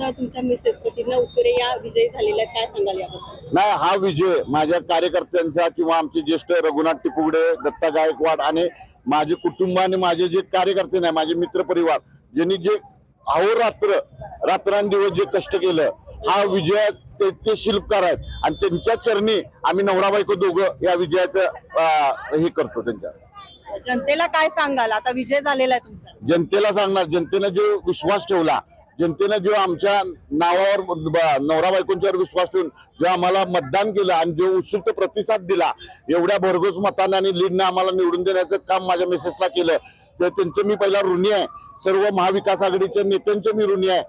तुमचा तुमच्या मिसेस प्रतिज्ञा उत्तुरे या विजयी झालेल्या, काय सांगाल याबद्दल? नाही, हा विजय माझ्या कार्यकर्त्यांचा किंवा आमचे ज्येष्ठ रघुनाथ टिपुगडे, दत्ता गायकवाड आणि माझे कुटुंब आणि माझे जे कार्यकर्ते नाही, माझे मित्र परिवार ज्यांनी जे अहोरात्र रात्रंदिवस जे कष्ट केलं, हा विजय ते शिल्पकार आहेत आणि त्यांच्या चरणी आम्ही नवरा बायको दोघं या विजयाचं हे करतो. त्यांच्या जनतेला काय सांगाल? आता विजय झालेला आहे तुमचा. जनतेला सांगणार, जनतेने जो विश्वास ठेवला, जनतेने जो आमच्या नावावर नवरा बायकोंच्यावर विश्वास ठेवून जो आम्हाला मतदान केलं आणि जो उत्स्फूर्त प्रतिसाद दिला, एवढ्या भरघोस मताने आणि लीडने आम्हाला निवडून देण्याचं काम माझ्या मिसेसला केलं, तर त्यांचं मी पहिला ऋणी आहे. सर्व महाविकास आघाडीच्या नेत्यांचे मी ऋणी आहे.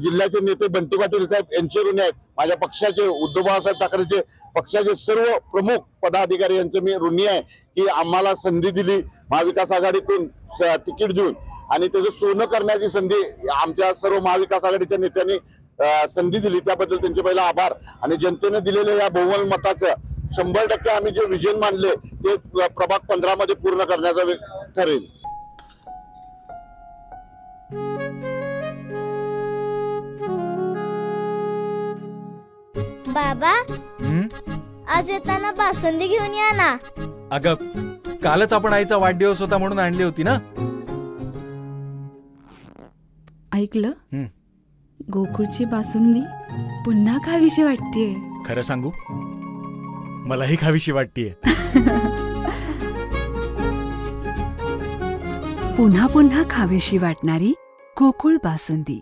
जिल्ह्याचे नेते बंटी पाटील साहेब यांचे ऋणी आहेत. माझ्या पक्षाचे उद्धव बाळासाहेब ठाकरेचे पक्षाचे सर्व प्रमुख पदाधिकारी यांचे मी ऋणी आहे की आम्हाला संधी दिली महाविकास आघाडीतून तिकीट देऊन आणि त्याचं सोनं करण्याची संधी आमच्या सर्व महाविकास आघाडीच्या नेत्यांनी संधी दिली. त्याबद्दल त्यांचे पहिला आभार. आणि जनतेने दिलेल्या या बहुमत मताचं 100% आम्ही जे विजन मानले ते प्रभाग 15 मध्ये पूर्ण करण्याचं ठरेल. बाबा, आज येताना बासुंदी घेऊन या ना. अगं, कालच आपण आईचा वाढदिवस होता म्हणून आणली होती ना. ऐकलं, गोकुळची बासुंदी पुन्हा खावीशी वाटतेय. खरं सांगू, मलाही खावीशी वाटतेय. पुन्हा पुन्हा खावीशी वाटणारी गोकुळ बासुंदी.